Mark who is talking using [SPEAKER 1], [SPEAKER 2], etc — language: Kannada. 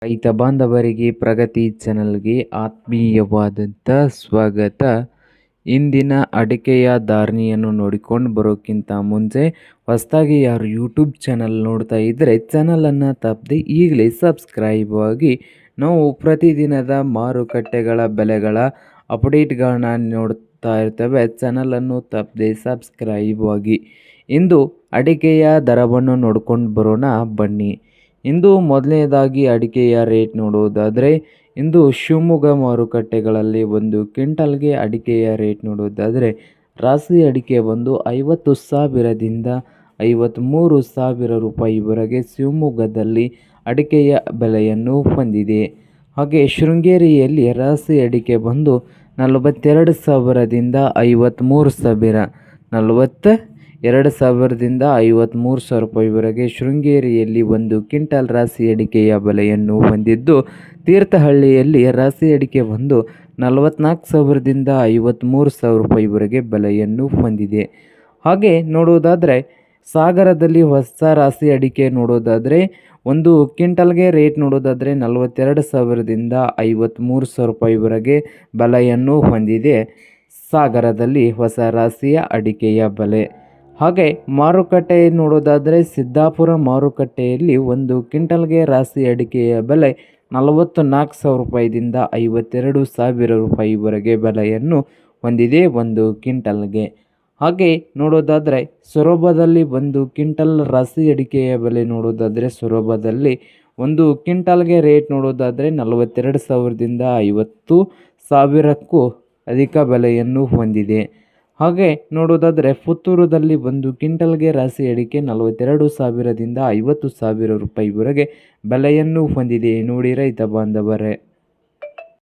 [SPEAKER 1] ರೈತ ಬಾಂಧವರಿಗೆ ಪ್ರಗತಿ ಚಾನಲ್ಗೆ ಆತ್ಮೀಯವಾದಂಥ ಸ್ವಾಗತ. ಇಂದಿನ ಅಡಿಕೆಯ ಧಾರಣೆಯನ್ನು ನೋಡಿಕೊಂಡು ಬರೋಕ್ಕಿಂತ ಮುಂಚೆ ಹೊಸದಾಗಿ ಯಾರು ಯೂಟ್ಯೂಬ್ ಚಾನಲ್ ನೋಡ್ತಾ ಇದ್ದರೆ ಚಾನಲನ್ನು ತಪ್ಪದೆ ಈಗಲೇ ಸಬ್ಸ್ಕ್ರೈಬ್ ಆಗಿ ನಾವು ಪ್ರತಿದಿನದ ಮಾರುಕಟ್ಟೆಗಳ ಬೆಲೆಗಳ ಅಪ್ಡೇಟ್ಗಳನ್ನ ನೋಡ್ತಾ ಇರ್ತೇವೆ. ಚಾನಲನ್ನು ತಪ್ಪದೆ ಸಬ್ಸ್ಕ್ರೈಬ್ ಆಗಿ. ಇಂದು ಅಡಿಕೆಯ ದರವನ್ನು ನೋಡ್ಕೊಂಡು ಬರೋಣ ಬನ್ನಿ. ಇಂದು ಮೊದಲನೇದಾಗಿ ಅಡಿಕೆಯ ರೇಟ್ ನೋಡುವುದಾದರೆ ಇಂದು ಶಿವಮೊಗ್ಗ ಮಾರುಕಟ್ಟೆಗಳಲ್ಲಿ ಒಂದು ಕ್ವಿಂಟಲ್ಗೆ ಅಡಿಕೆಯ ರೇಟ್ ನೋಡುವುದಾದರೆ ರಾಶಿ ಅಡಿಕೆ ಒಂದು 50,000ದಿಂದ 53,000 ರೂಪಾಯಿವರೆಗೆ ಶಿವಮೊಗ್ಗದಲ್ಲಿ ಅಡಿಕೆಯ ಬೆಲೆಯನ್ನು ಹೊಂದಿದೆ. ಹಾಗೆ ಶೃಂಗೇರಿಯಲ್ಲಿ ರಾಶಿ ಅಡಿಕೆ ಬಂದು 42,000ದಿಂದ 53,000 42,000ದಿಂದ 53,000 ರೂಪಾಯಿವರೆಗೆ ಶೃಂಗೇರಿಯಲ್ಲಿ ಒಂದು ಕ್ವಿಂಟಲ್ ರಾಶಿ ಅಡಿಕೆಯ ಬೆಲೆಯನ್ನು ಹೊಂದಿದ್ದು, ತೀರ್ಥಹಳ್ಳಿಯಲ್ಲಿ ರಾಶಿ ಅಡಿಕೆ ಒಂದು 44,000ದಿಂದ 53,000 ರೂಪಾಯಿವರೆಗೆ ಬೆಲೆಯನ್ನು ಹೊಂದಿದೆ. ಹಾಗೆ ನೋಡುವುದಾದರೆ ಸಾಗರದಲ್ಲಿ ಹೊಸ ರಾಶಿ ಅಡಿಕೆ ನೋಡೋದಾದರೆ ಒಂದು ಕ್ವಿಂಟಲ್ಗೆ ರೇಟ್ ನೋಡೋದಾದರೆ 42,000ದಿಂದ 53,000 ರೂಪಾಯಿವರೆಗೆ ಬೆಲೆಯನ್ನು ಹೊಂದಿದೆ. ಸಾಗರದಲ್ಲಿ ಹೊಸ ರಾಶಿಯ ಅಡಿಕೆಯ ಬೆಲೆ. ಹಾಗೆ ಮಾರುಕಟ್ಟೆ ನೋಡೋದಾದರೆ ಸಿದ್ದಾಪುರ ಮಾರುಕಟ್ಟೆಯಲ್ಲಿ ಒಂದು ಕ್ವಿಂಟಲ್ಗೆ ರಾಶಿ ಅಡಿಕೆಯ ಬೆಲೆ 44,000 ರೂಪಾಯಿದಿಂದ 52,000 ರೂಪಾಯಿವರೆಗೆ ಬೆಲೆಯನ್ನು ಹೊಂದಿದೆ ಒಂದು ಕ್ವಿಂಟಲ್ಗೆ. ಹಾಗೆ ನೋಡೋದಾದರೆ ಸೊರಬದಲ್ಲಿ ಒಂದು ಕ್ವಿಂಟಲ್ ರಾಶಿ ಅಡಿಕೆಯ ಬೆಲೆ ನೋಡೋದಾದರೆ ಸೊರಬದಲ್ಲಿ ಒಂದು ಕ್ವಿಂಟಲ್ಗೆ ರೇಟ್ ನೋಡೋದಾದರೆ 42,000ದಿಂದ 50,000ಕ್ಕೂ ಅಧಿಕ ಬೆಲೆಯನ್ನು ಹೊಂದಿದೆ. ಹಾಗೆ ನೋಡೋದಾದರೆ ಪುತ್ತೂರದಲ್ಲಿ ಒಂದು ಕ್ವಿಂಟಲ್ಗೆ ರಾಶಿ ಅಡಿಕೆ 42,000ದಿಂದ 50,000 ರೂಪಾಯಿವರೆಗೆ ಬೆಲೆಯನ್ನು ಹೊಂದಿದೆ. ನೋಡಿ ರೈತ ಬಾಂಧವರೇ.